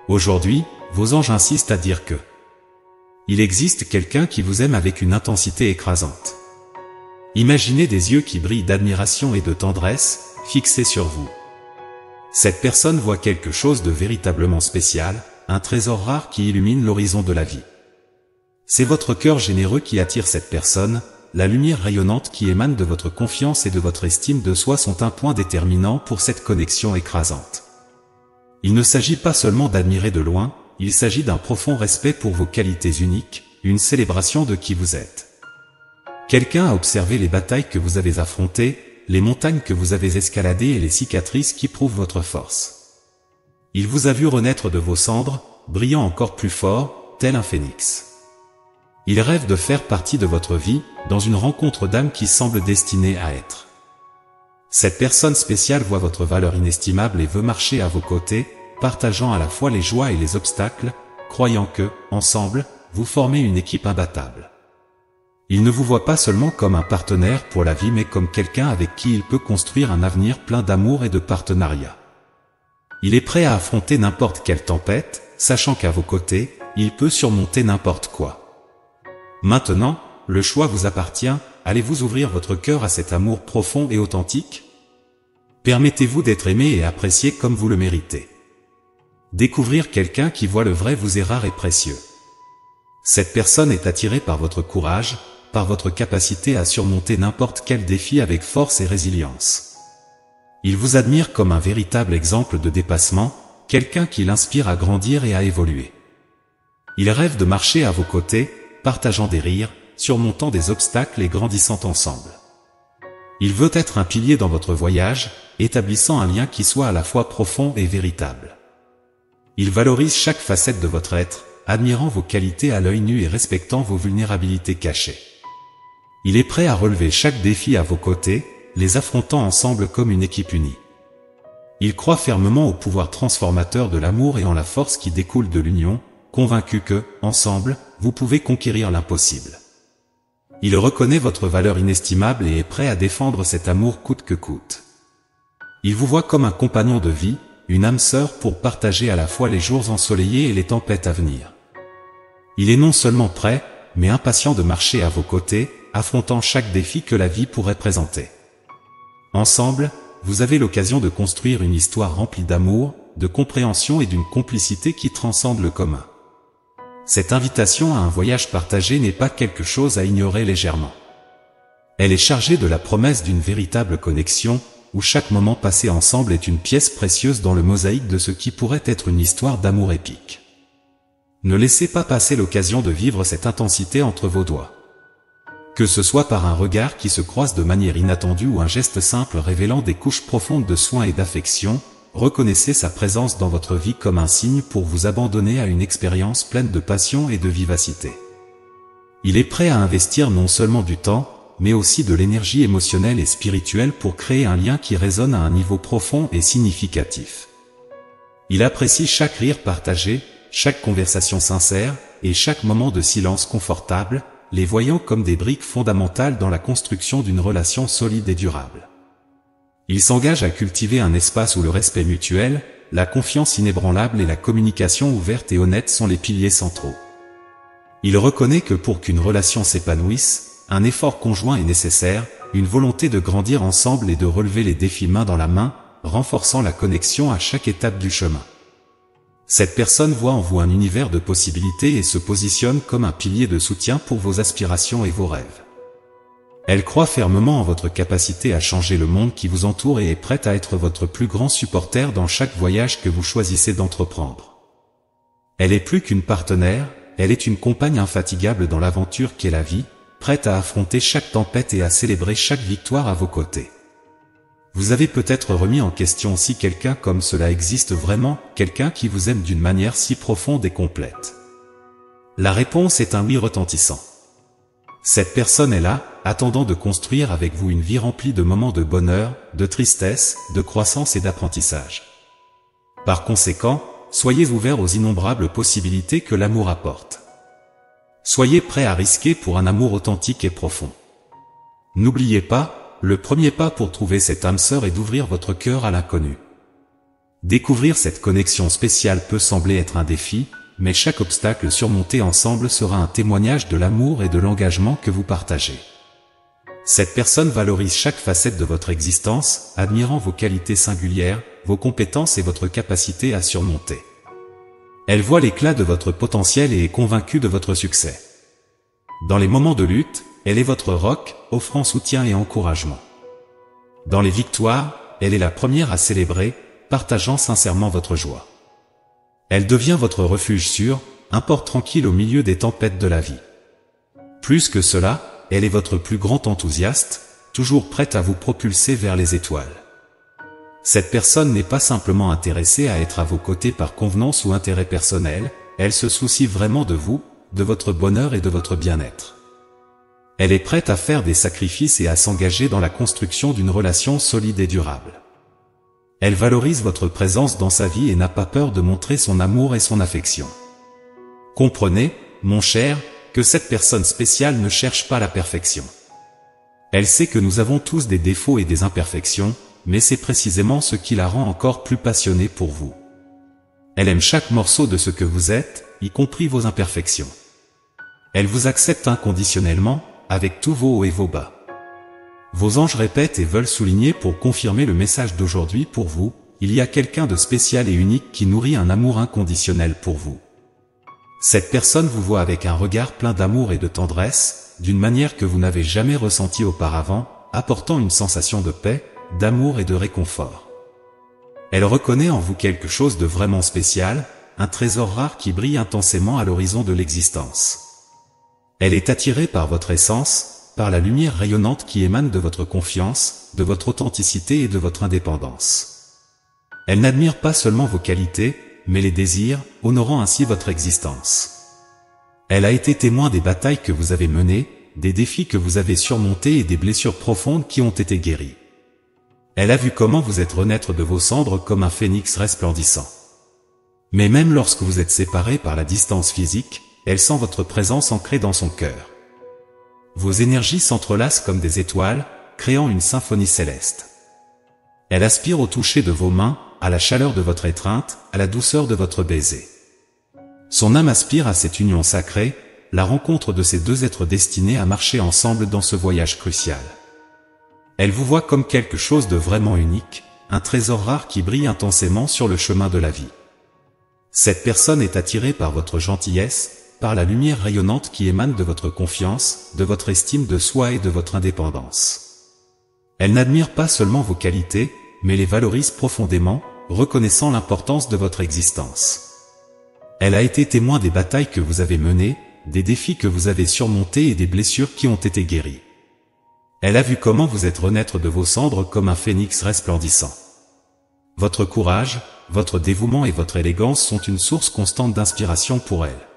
Aujourd'hui, vos anges insistent à dire que il existe quelqu'un qui vous aime avec une intensité écrasante. Imaginez des yeux qui brillent d'admiration et de tendresse, fixés sur vous. Cette personne voit quelque chose de véritablement spécial, un trésor rare qui illumine l'horizon de la vie. C'est votre cœur généreux qui attire cette personne, la lumière rayonnante qui émane de votre confiance et de votre estime de soi sont un point déterminant pour cette connexion écrasante. Il ne s'agit pas seulement d'admirer de loin, il s'agit d'un profond respect pour vos qualités uniques, une célébration de qui vous êtes. Quelqu'un a observé les batailles que vous avez affrontées, les montagnes que vous avez escaladées et les cicatrices qui prouvent votre force. Il vous a vu renaître de vos cendres, brillant encore plus fort, tel un phénix. Il rêve de faire partie de votre vie, dans une rencontre d'âme qui semble destinée à être. Cette personne spéciale voit votre valeur inestimable et veut marcher à vos côtés, partageant à la fois les joies et les obstacles, croyant que, ensemble, vous formez une équipe imbattable. Il ne vous voit pas seulement comme un partenaire pour la vie mais comme quelqu'un avec qui il peut construire un avenir plein d'amour et de partenariat. Il est prêt à affronter n'importe quelle tempête, sachant qu'à vos côtés, il peut surmonter n'importe quoi. Maintenant, le choix vous appartient, allez-vous ouvrir votre cœur à cet amour profond et authentique? Permettez-vous d'être aimé et apprécié comme vous le méritez. Découvrir quelqu'un qui voit le vrai vous est rare et précieux. Cette personne est attirée par votre courage, par votre capacité à surmonter n'importe quel défi avec force et résilience. Il vous admire comme un véritable exemple de dépassement, quelqu'un qui l'inspire à grandir et à évoluer. Il rêve de marcher à vos côtés, partageant des rires, surmontant des obstacles et grandissant ensemble. Il veut être un pilier dans votre voyage, établissant un lien qui soit à la fois profond et véritable. Il valorise chaque facette de votre être, admirant vos qualités à l'œil nu et respectant vos vulnérabilités cachées. Il est prêt à relever chaque défi à vos côtés, les affrontant ensemble comme une équipe unie. Il croit fermement au pouvoir transformateur de l'amour et en la force qui découle de l'union, convaincu que, ensemble, vous pouvez conquérir l'impossible. Il reconnaît votre valeur inestimable et est prêt à défendre cet amour coûte que coûte. Il vous voit comme un compagnon de vie, une âme sœur pour partager à la fois les jours ensoleillés et les tempêtes à venir. Il est non seulement prêt, mais impatient de marcher à vos côtés, affrontant chaque défi que la vie pourrait présenter. Ensemble, vous avez l'occasion de construire une histoire remplie d'amour, de compréhension et d'une complicité qui transcende le commun. Cette invitation à un voyage partagé n'est pas quelque chose à ignorer légèrement. Elle est chargée de la promesse d'une véritable connexion, où chaque moment passé ensemble est une pièce précieuse dans le mosaïque de ce qui pourrait être une histoire d'amour épique. Ne laissez pas passer l'occasion de vivre cette intensité entre vos doigts. Que ce soit par un regard qui se croise de manière inattendue ou un geste simple révélant des couches profondes de soins et d'affection, reconnaissez sa présence dans votre vie comme un signe pour vous abandonner à une expérience pleine de passion et de vivacité. Il est prêt à investir non seulement du temps, mais aussi de l'énergie émotionnelle et spirituelle pour créer un lien qui résonne à un niveau profond et significatif. Il apprécie chaque rire partagé, chaque conversation sincère, et chaque moment de silence confortable, les voyant comme des briques fondamentales dans la construction d'une relation solide et durable. Il s'engage à cultiver un espace où le respect mutuel, la confiance inébranlable et la communication ouverte et honnête sont les piliers centraux. Il reconnaît que pour qu'une relation s'épanouisse, un effort conjoint est nécessaire, une volonté de grandir ensemble et de relever les défis main dans la main, renforçant la connexion à chaque étape du chemin. Cette personne voit en vous un univers de possibilités et se positionne comme un pilier de soutien pour vos aspirations et vos rêves. Elle croit fermement en votre capacité à changer le monde qui vous entoure et est prête à être votre plus grand supporter dans chaque voyage que vous choisissez d'entreprendre. Elle est plus qu'une partenaire, elle est une compagne infatigable dans l'aventure qu'est la vie, prête à affronter chaque tempête et à célébrer chaque victoire à vos côtés. Vous avez peut-être remis en question si quelqu'un comme cela existe vraiment, quelqu'un qui vous aime d'une manière si profonde et complète. La réponse est un oui retentissant. Cette personne est là, attendant de construire avec vous une vie remplie de moments de bonheur, de tristesse, de croissance et d'apprentissage. Par conséquent, soyez ouverts aux innombrables possibilités que l'amour apporte. Soyez prêts à risquer pour un amour authentique et profond. N'oubliez pas, le premier pas pour trouver cette âme sœur est d'ouvrir votre cœur à l'inconnu. Découvrir cette connexion spéciale peut sembler être un défi, mais chaque obstacle surmonté ensemble sera un témoignage de l'amour et de l'engagement que vous partagez. Cette personne valorise chaque facette de votre existence, admirant vos qualités singulières, vos compétences et votre capacité à surmonter. Elle voit l'éclat de votre potentiel et est convaincue de votre succès. Dans les moments de lutte, elle est votre roc, offrant soutien et encouragement. Dans les victoires, elle est la première à célébrer, partageant sincèrement votre joie. Elle devient votre refuge sûr, un port tranquille au milieu des tempêtes de la vie. Plus que cela, elle est votre plus grand enthousiaste, toujours prête à vous propulser vers les étoiles. Cette personne n'est pas simplement intéressée à être à vos côtés par convenance ou intérêt personnel, elle se soucie vraiment de vous, de votre bonheur et de votre bien-être. Elle est prête à faire des sacrifices et à s'engager dans la construction d'une relation solide et durable. Elle valorise votre présence dans sa vie et n'a pas peur de montrer son amour et son affection. Comprenez, mon cher, que cette personne spéciale ne cherche pas la perfection. Elle sait que nous avons tous des défauts et des imperfections, mais c'est précisément ce qui la rend encore plus passionnée pour vous. Elle aime chaque morceau de ce que vous êtes, y compris vos imperfections. Elle vous accepte inconditionnellement, avec tous vos hauts et vos bas. Vos anges répètent et veulent souligner pour confirmer le message d'aujourd'hui pour vous, il y a quelqu'un de spécial et unique qui nourrit un amour inconditionnel pour vous. Cette personne vous voit avec un regard plein d'amour et de tendresse, d'une manière que vous n'avez jamais ressentie auparavant, apportant une sensation de paix, d'amour et de réconfort. Elle reconnaît en vous quelque chose de vraiment spécial, un trésor rare qui brille intensément à l'horizon de l'existence. Elle est attirée par votre essence, par la lumière rayonnante qui émane de votre confiance, de votre authenticité et de votre indépendance. Elle n'admire pas seulement vos qualités, mais les désire, honorant ainsi votre existence. Elle a été témoin des batailles que vous avez menées, des défis que vous avez surmontés et des blessures profondes qui ont été guéries. Elle a vu comment vous êtes renaître de vos cendres comme un phénix resplendissant. Mais même lorsque vous êtes séparés par la distance physique, elle sent votre présence ancrée dans son cœur. Vos énergies s'entrelacent comme des étoiles, créant une symphonie céleste. Elle aspire au toucher de vos mains, à la chaleur de votre étreinte, à la douceur de votre baiser. Son âme aspire à cette union sacrée, la rencontre de ces deux êtres destinés à marcher ensemble dans ce voyage crucial. Elle vous voit comme quelque chose de vraiment unique, un trésor rare qui brille intensément sur le chemin de la vie. Cette personne est attirée par votre gentillesse, par la lumière rayonnante qui émane de votre confiance, de votre estime de soi et de votre indépendance. Elle n'admire pas seulement vos qualités, mais les valorise profondément, reconnaissant l'importance de votre existence. Elle a été témoin des batailles que vous avez menées, des défis que vous avez surmontés et des blessures qui ont été guéries. Elle a vu comment vous êtes renaître de vos cendres comme un phénix resplendissant. Votre courage, votre dévouement et votre élégance sont une source constante d'inspiration pour elle.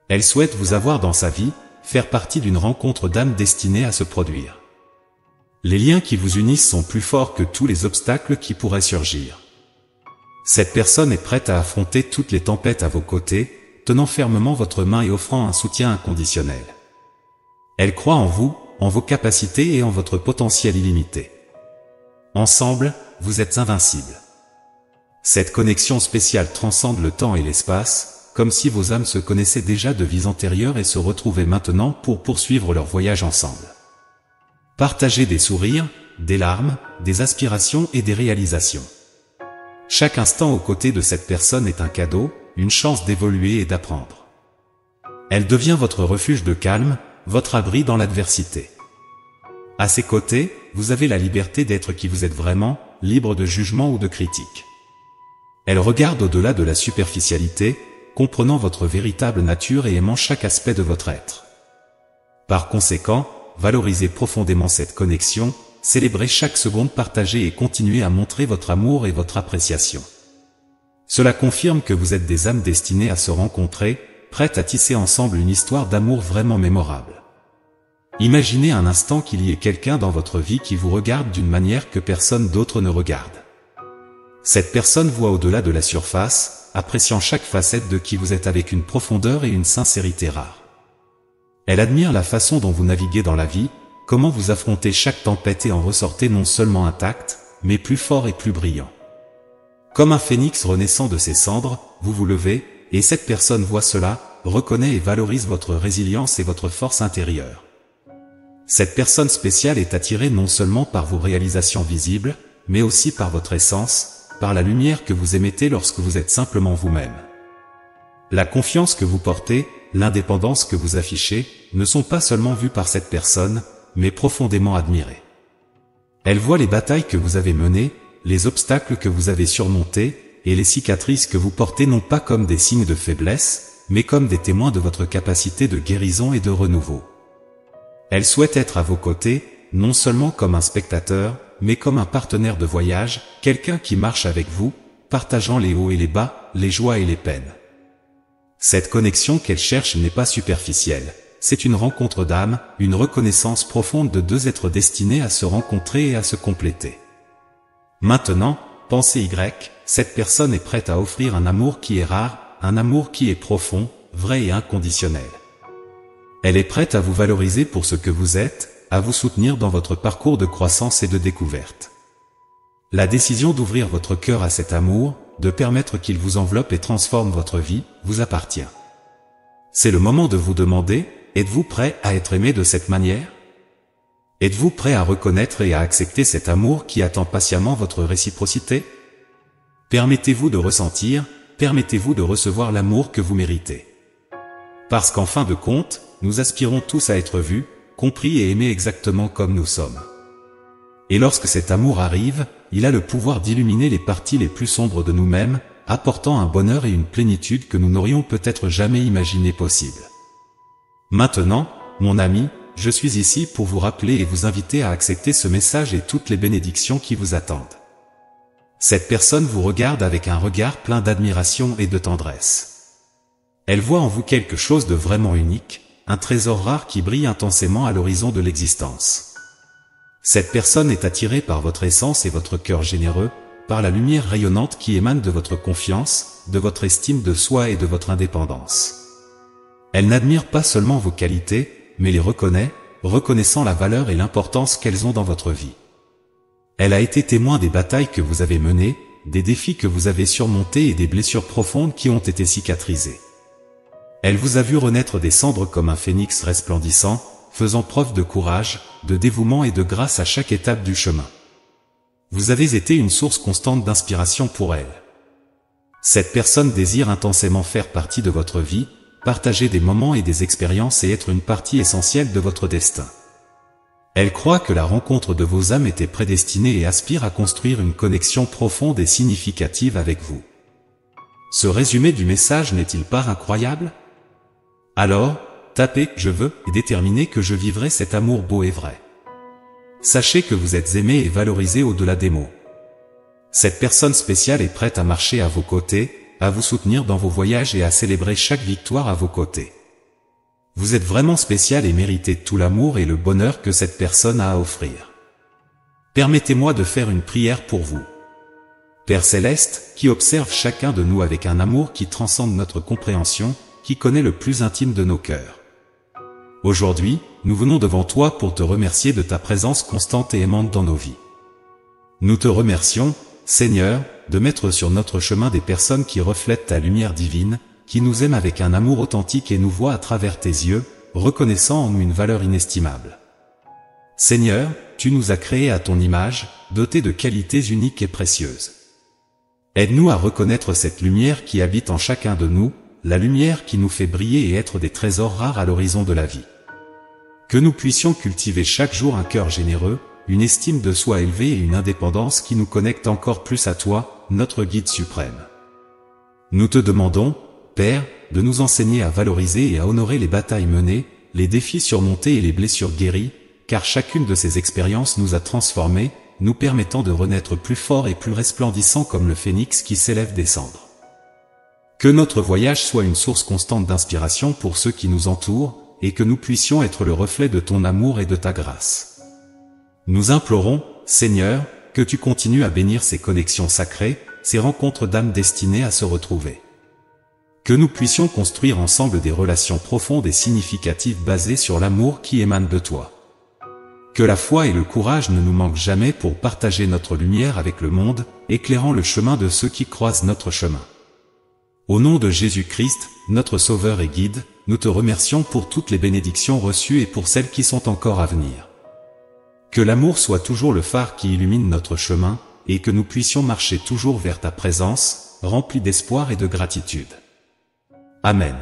Elle souhaite vous avoir dans sa vie, faire partie d'une rencontre d'âmes destinée à se produire. Les liens qui vous unissent sont plus forts que tous les obstacles qui pourraient surgir. Cette personne est prête à affronter toutes les tempêtes à vos côtés, tenant fermement votre main et offrant un soutien inconditionnel. Elle croit en vous, en vos capacités et en votre potentiel illimité. Ensemble, vous êtes invincibles. Cette connexion spéciale transcende le temps et l'espace, comme si vos âmes se connaissaient déjà de vies antérieures et se retrouvaient maintenant pour poursuivre leur voyage ensemble. Partagez des sourires, des larmes, des aspirations et des réalisations. Chaque instant aux côtés de cette personne est un cadeau, une chance d'évoluer et d'apprendre. Elle devient votre refuge de calme, votre abri dans l'adversité. À ses côtés, vous avez la liberté d'être qui vous êtes vraiment, libre de jugement ou de critique. Elle regarde au-delà de la superficialité, comprenant votre véritable nature et aimant chaque aspect de votre être. Par conséquent, valorisez profondément cette connexion, célébrez chaque seconde partagée et continuez à montrer votre amour et votre appréciation. Cela confirme que vous êtes des âmes destinées à se rencontrer, prêtes à tisser ensemble une histoire d'amour vraiment mémorable. Imaginez un instant qu'il y ait quelqu'un dans votre vie qui vous regarde d'une manière que personne d'autre ne regarde. Cette personne voit au-delà de la surface, appréciant chaque facette de qui vous êtes avec une profondeur et une sincérité rares. Elle admire la façon dont vous naviguez dans la vie, comment vous affrontez chaque tempête et en ressortez non seulement intact, mais plus fort et plus brillant. Comme un phénix renaissant de ses cendres, vous vous levez, et cette personne voit cela, reconnaît et valorise votre résilience et votre force intérieure. Cette personne spéciale est attirée non seulement par vos réalisations visibles, mais aussi par votre essence, par la lumière que vous émettez lorsque vous êtes simplement vous-même. La confiance que vous portez, l'indépendance que vous affichez, ne sont pas seulement vues par cette personne, mais profondément admirées. Elle voit les batailles que vous avez menées, les obstacles que vous avez surmontés, et les cicatrices que vous portez non pas comme des signes de faiblesse, mais comme des témoins de votre capacité de guérison et de renouveau. Elle souhaite être à vos côtés, non seulement comme un spectateur, mais comme un partenaire de voyage, quelqu'un qui marche avec vous, partageant les hauts et les bas, les joies et les peines. Cette connexion qu'elle cherche n'est pas superficielle, c'est une rencontre d'âme, une reconnaissance profonde de deux êtres destinés à se rencontrer et à se compléter. Maintenant, pensez Y, cette personne est prête à offrir un amour qui est rare, un amour qui est profond, vrai et inconditionnel. Elle est prête à vous valoriser pour ce que vous êtes, à vous soutenir dans votre parcours de croissance et de découverte. La décision d'ouvrir votre cœur à cet amour, de permettre qu'il vous enveloppe et transforme votre vie, vous appartient. C'est le moment de vous demander, êtes-vous prêt à être aimé de cette manière? Êtes-vous prêt à reconnaître et à accepter cet amour qui attend patiemment votre réciprocité? Permettez-vous de ressentir, permettez-vous de recevoir l'amour que vous méritez. Parce qu'en fin de compte, nous aspirons tous à être vus, compris et aimés exactement comme nous sommes. Et lorsque cet amour arrive, il a le pouvoir d'illuminer les parties les plus sombres de nous-mêmes, apportant un bonheur et une plénitude que nous n'aurions peut-être jamais imaginé possible. Maintenant, mon ami, je suis ici pour vous rappeler et vous inviter à accepter ce message et toutes les bénédictions qui vous attendent. Cette personne vous regarde avec un regard plein d'admiration et de tendresse. Elle voit en vous quelque chose de vraiment unique, un trésor rare qui brille intensément à l'horizon de l'existence. Cette personne est attirée par votre essence et votre cœur généreux, par la lumière rayonnante qui émane de votre confiance, de votre estime de soi et de votre indépendance. Elle n'admire pas seulement vos qualités, mais les reconnaît, reconnaissant la valeur et l'importance qu'elles ont dans votre vie. Elle a été témoin des batailles que vous avez menées, des défis que vous avez surmontés et des blessures profondes qui ont été cicatrisées. Elle vous a vu renaître des cendres comme un phénix resplendissant, faisant preuve de courage, de dévouement et de grâce à chaque étape du chemin. Vous avez été une source constante d'inspiration pour elle. Cette personne désire intensément faire partie de votre vie, partager des moments et des expériences et être une partie essentielle de votre destin. Elle croit que la rencontre de vos âmes était prédestinée et aspire à construire une connexion profonde et significative avec vous. Ce résumé du message n'est-il pas incroyable? Alors, tapez « Je veux » et déterminez que je vivrai cet amour beau et vrai. Sachez que vous êtes aimé et valorisé au-delà des mots. Cette personne spéciale est prête à marcher à vos côtés, à vous soutenir dans vos voyages et à célébrer chaque victoire à vos côtés. Vous êtes vraiment spécial et méritez tout l'amour et le bonheur que cette personne a à offrir. Permettez-moi de faire une prière pour vous. Père Céleste, qui observe chacun de nous avec un amour qui transcende notre compréhension, qui connaît le plus intime de nos cœurs. Aujourd'hui, nous venons devant toi pour te remercier de ta présence constante et aimante dans nos vies. Nous te remercions, Seigneur, de mettre sur notre chemin des personnes qui reflètent ta lumière divine, qui nous aiment avec un amour authentique et nous voient à travers tes yeux, reconnaissant en nous une valeur inestimable. Seigneur, tu nous as créés à ton image, dotés de qualités uniques et précieuses. Aide-nous à reconnaître cette lumière qui habite en chacun de nous, la lumière qui nous fait briller et être des trésors rares à l'horizon de la vie. Que nous puissions cultiver chaque jour un cœur généreux, une estime de soi élevée et une indépendance qui nous connectent encore plus à toi, notre guide suprême. Nous te demandons, Père, de nous enseigner à valoriser et à honorer les batailles menées, les défis surmontés et les blessures guéries, car chacune de ces expériences nous a transformés, nous permettant de renaître plus forts et plus resplendissants comme le phénix qui s'élève des cendres. Que notre voyage soit une source constante d'inspiration pour ceux qui nous entourent, et que nous puissions être le reflet de ton amour et de ta grâce. Nous implorons, Seigneur, que tu continues à bénir ces connexions sacrées, ces rencontres d'âmes destinées à se retrouver. Que nous puissions construire ensemble des relations profondes et significatives basées sur l'amour qui émane de toi. Que la foi et le courage ne nous manquent jamais pour partager notre lumière avec le monde, éclairant le chemin de ceux qui croisent notre chemin. Au nom de Jésus-Christ, notre Sauveur et Guide, nous te remercions pour toutes les bénédictions reçues et pour celles qui sont encore à venir. Que l'amour soit toujours le phare qui illumine notre chemin, et que nous puissions marcher toujours vers ta présence, remplis d'espoir et de gratitude. Amen.